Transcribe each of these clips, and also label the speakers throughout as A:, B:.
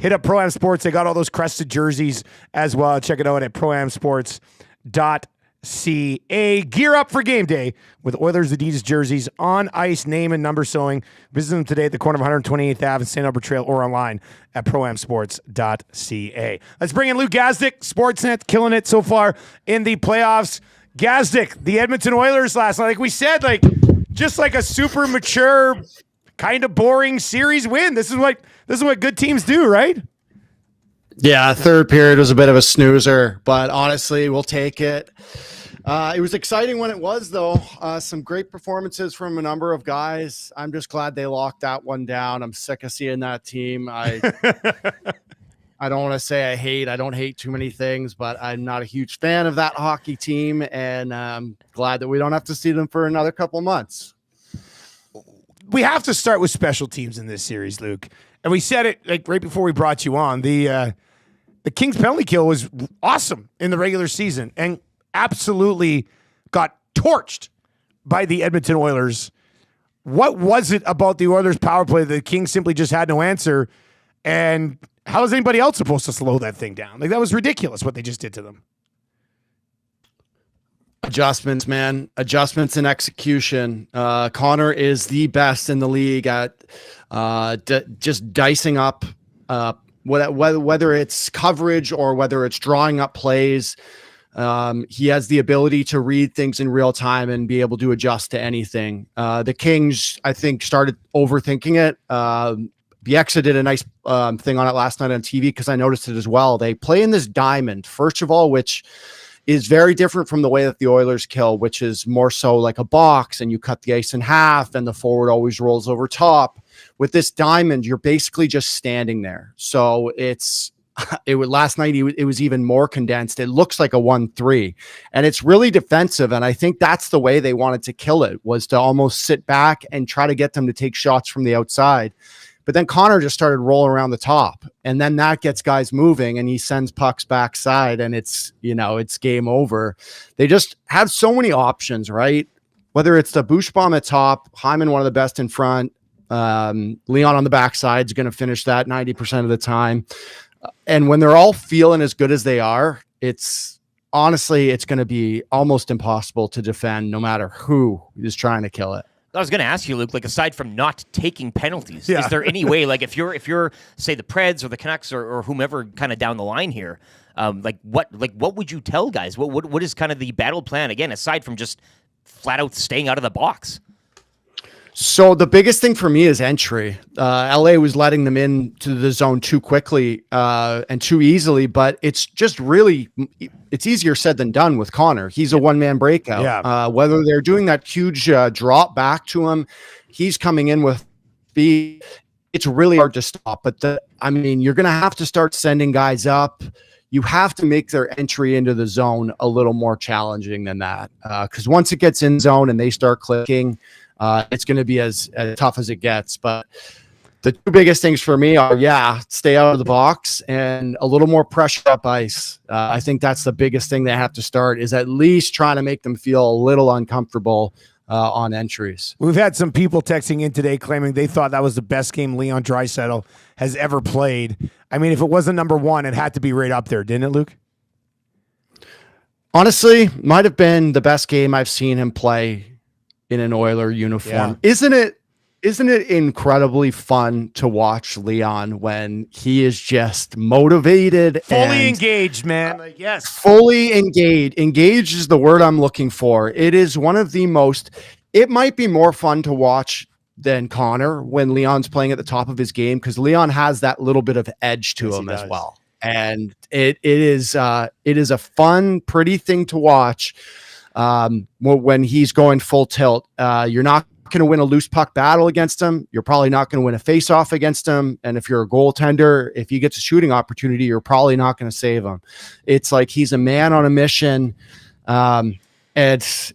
A: hit up Pro-Am Sports. They got all those crested jerseys as well. Check it out at proamsports.ca. Gear up for game day with Oilers Adidas jerseys, on ice, name and number sewing. Visit them today at the corner of 128th Ave and St. Albert Trail, or online at proamsports.ca. Let's bring in Luke Gazdic, Sportsnet, killing it so far in the playoffs. Gazdic, the Edmonton Oilers last night, like we said, just like a super mature, kind of boring series win. This is what good teams do, right?
B: Yeah, third period was a bit of a snoozer, but honestly, we'll take it. It was exciting when it was, though. Some great performances from a number of guys. I'm just glad they locked that one down. I'm sick of seeing that team. I don't want to say I don't hate too many things, but I'm not a huge fan of that hockey team, and I'm glad that we don't have to see them for another couple of months.
A: We have to start with special teams in this series, Luke. And we said it right before we brought you on. The Kings penalty kill was awesome in the regular season and absolutely got torched by the Edmonton Oilers. What was it about the Oilers power play that the Kings simply just had no answer? And how is anybody else supposed to slow that thing down? That was ridiculous what they just did to them.
B: Adjustments, man. Adjustments and execution. Connor is the best in the league at just dicing up whether it's coverage or whether it's drawing up plays. He has the ability to read things in real time and be able to adjust to anything. The Kings, I think, started overthinking it. Bieksa did a nice thing on it last night on TV because I noticed it as well. They play in this diamond, first of all, which is very different from the way that the Oilers kill, which is more so like a box and you cut the ice in half and the forward always rolls over top. With this diamond, you're basically just standing there. So last night it was even more condensed. It looks like a 1-3 and it's really defensive. And I think that's the way they wanted to kill it, was to almost sit back and try to get them to take shots from the outside. But then Connor just started rolling around the top, and then that gets guys moving, and he sends pucks backside, and it's game over. They just have so many options, right? Whether it's the Bushbaum at top, Hyman, one of the best in front, Leon on the backside is going to finish that 90% of the time. And when they're all feeling as good as they are, it's going to be almost impossible to defend no matter who is trying to kill it.
C: I was going to ask you, Luke, aside from not taking penalties, is there any way, if you're say the Preds or the Canucks or whomever kind of down the line here, what would you tell guys? What is kind of the battle plan again, aside from just flat out staying out of the box?
B: So the biggest thing for me is entry. LA was letting them into the zone too quickly and too easily, but it's easier said than done with Connor. He's a one-man breakout. Yeah. Whether they're doing that huge drop back to him, he's coming in with speed. It's really hard to stop. But you're going to have to start sending guys up. You have to make their entry into the zone a little more challenging than that. Because once it gets in zone and they start clicking, it's going to be as tough as it gets. But the two biggest things for me are, stay out of the box and a little more pressure up ice. I think that's the biggest thing they have to start, is at least trying to make them feel a little uncomfortable on entries.
A: We've had some people texting in today claiming they thought that was the best game Leon Draisaitl has ever played. I mean, if it wasn't number one, it had to be right up there, didn't it, Luke?
B: Honestly, might have been the best game I've seen him play in an Oiler uniform. Yeah. Isn't it incredibly fun to watch Leon when he is just motivated,
A: fully engaged, man? Yes.
B: Fully engaged. Engaged is the word I'm looking for. It is one of the most, it might be more fun to watch than Connor when Leon's playing at the top of his game, because Leon has that little bit of edge to him as well. And it is a fun, pretty thing to watch. When he's going full tilt, you're not going to win a loose puck battle against him. You're probably not going to win a face-off against him. And if you're a goaltender, if he gets a shooting opportunity, you're probably not going to save him. It's like he's a man on a mission. It's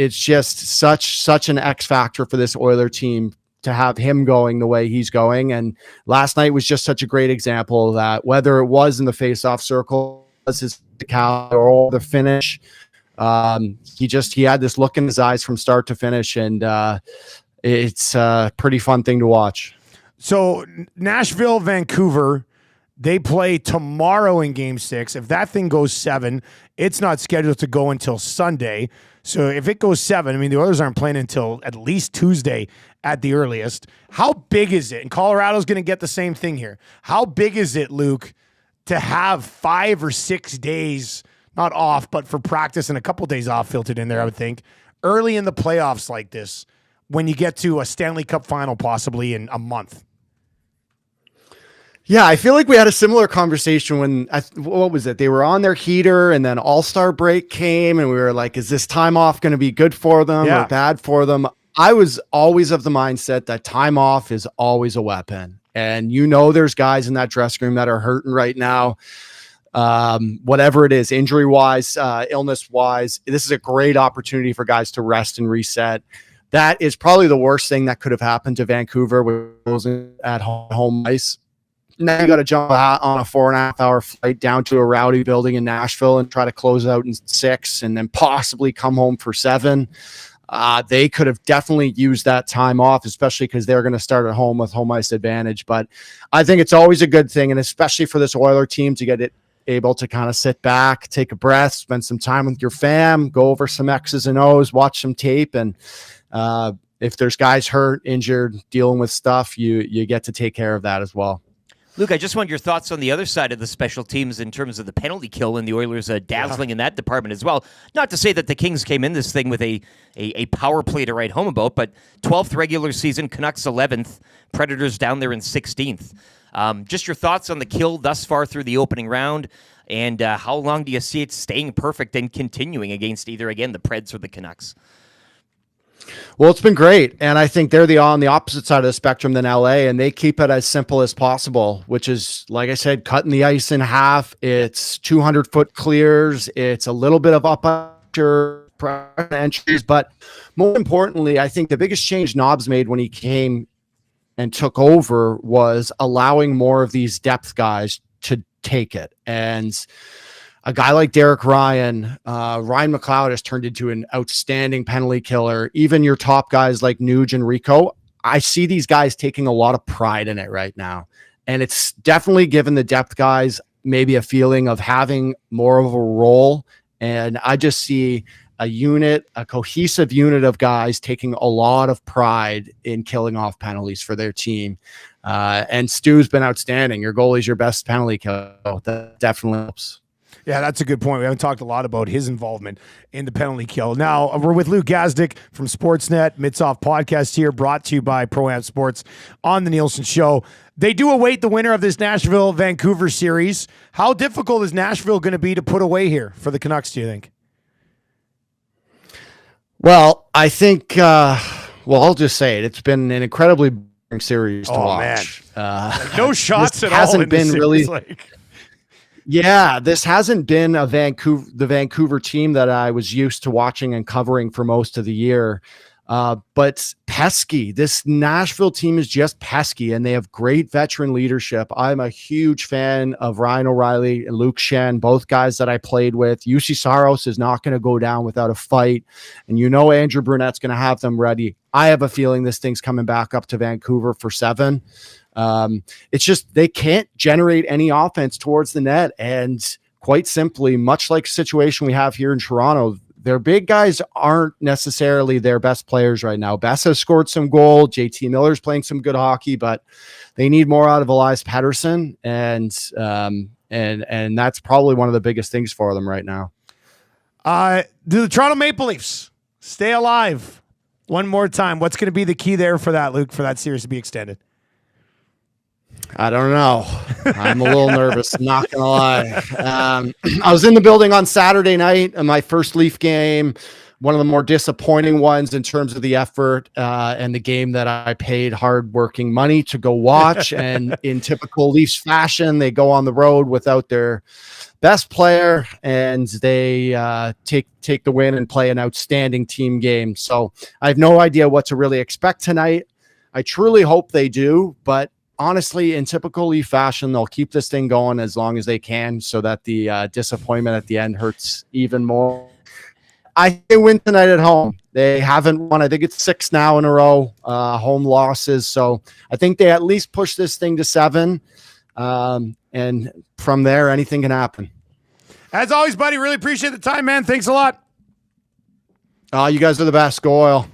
B: just such an X factor for this Oiler team to have him going the way he's going. And last night was just such a great example of that, whether it was in the face-off circle, was his or the finish. He had this look in his eyes from start to finish, and it's a pretty fun thing to watch.
A: So Nashville-Vancouver, They play tomorrow in Game 6. If that thing goes 7, it's not scheduled to go until Sunday. So if it goes 7, I mean, the Oilers aren't playing until at least Tuesday at the earliest. How big is it? And Colorado's going to get the same thing here. How big is it, Luke, to have 5 or 6 days, not off, but for practice and a couple days off filtered in there, I would think, early in the playoffs like this, when you get to a Stanley Cup final possibly in a month?
B: Yeah, I feel like we had a similar conversation when, what was it? They were on their heater and then All-Star break came and we were like, is this time off going to be good for them or bad for them? I was always of the mindset that time off is always a weapon. And there's guys in that dressing room that are hurting right now. Whatever it is, injury-wise, illness-wise, this is a great opportunity for guys to rest and reset. That is probably the worst thing that could have happened to Vancouver with at home ice. Now you got to jump on a 4.5-hour flight down to a rowdy building in Nashville and try to close out in 6 and then possibly come home for 7. They could have definitely used that time off, especially because they're going to start at home with home ice advantage. But I think it's always a good thing, and especially for this Oiler team to get it able to kind of sit back, take a breath, spend some time with your fam, go over some X's and O's, watch some tape, and if there's guys hurt, injured, dealing with stuff, you get to take care of that as well.
C: Luke, I just want your thoughts on the other side of the special teams in terms of the penalty kill and the Oilers dazzling in that department as well. Not to say that the Kings came in this thing with a power play to write home about, but 12th regular season, Canucks 11th, Predators down there in 16th. Just your thoughts on the kill thus far through the opening round, and how long do you see it staying perfect and continuing against either, again, the Preds or the Canucks?
B: Well, it's been great. And I think they're on the opposite side of the spectrum than LA, and they keep it as simple as possible, which is, like I said, cutting the ice in half. It's 200-foot clears. It's a little bit of up entries. But more importantly, I think the biggest change Nobbs made when he came and took over was allowing more of these depth guys to take it. And a guy like Derek Ryan McLeod has turned into an outstanding penalty killer. Even your top guys like Nuge and Rico, I see these guys taking a lot of pride in it right now. And it's definitely given the depth guys maybe a feeling of having more of a role. And I just see a cohesive unit of guys taking a lot of pride in killing off penalties for their team. And Stu's been outstanding. Your goalie's your best penalty killer. That definitely helps.
A: Yeah, that's a good point. We haven't talked a lot about his involvement in the penalty kill. Now, we're with Leon Draisaitl from Sportsnet, Mitsoff Podcast here, brought to you by Pro-Am Sports on the Nielsen Show. They do await the winner of this Nashville-Vancouver series. How difficult is Nashville going to be to put away here for the Canucks, do you think?
B: Well, I think, I'll just say it. It's been an incredibly boring series to watch.
A: Man. No shots at all. Hasn't been really.
B: Yeah, this hasn't been the Vancouver team that I was used to watching and covering for most of the year. But pesky. This Nashville team is just pesky, and they have great veteran leadership. I'm a huge fan of Ryan O'Reilly and Luke Schenn, both guys that I played with. UC Saros is not going to go down without a fight. And Andrew Brunette's going to have them ready. I have a feeling this thing's coming back up to Vancouver for 7. It's just they can't generate any offense towards the net. And quite simply, much like the situation we have here in Toronto, their big guys aren't necessarily their best players right now. Bess has scored some goal. JT Miller's playing some good hockey, but they need more out of Elias Pettersson. And that's probably one of the biggest things for them right now.
A: Do the Toronto Maple Leafs stay alive one more time? What's going to be the key there for that, Luke, for that series to be extended?
B: I don't know. I'm a little nervous. I'm not going to lie. I was in the building on Saturday night in my first Leaf game, one of the more disappointing ones in terms of the effort and the game that I paid hard-working money to go watch. And in typical Leafs fashion, they go on the road without their best player, and they take the win and play an outstanding team game. So I have no idea what to really expect tonight. I truly hope they do, but honestly, in typical Leaf fashion, they'll keep this thing going as long as they can so that the disappointment at the end hurts even more. I think they win tonight at home. They haven't won. I think it's 6 now in a row, home losses. So I think they at least push this thing to 7. And from there, anything can happen.
A: As always, buddy, really appreciate the time, man. Thanks a lot.
B: You guys are the best. Go Oil.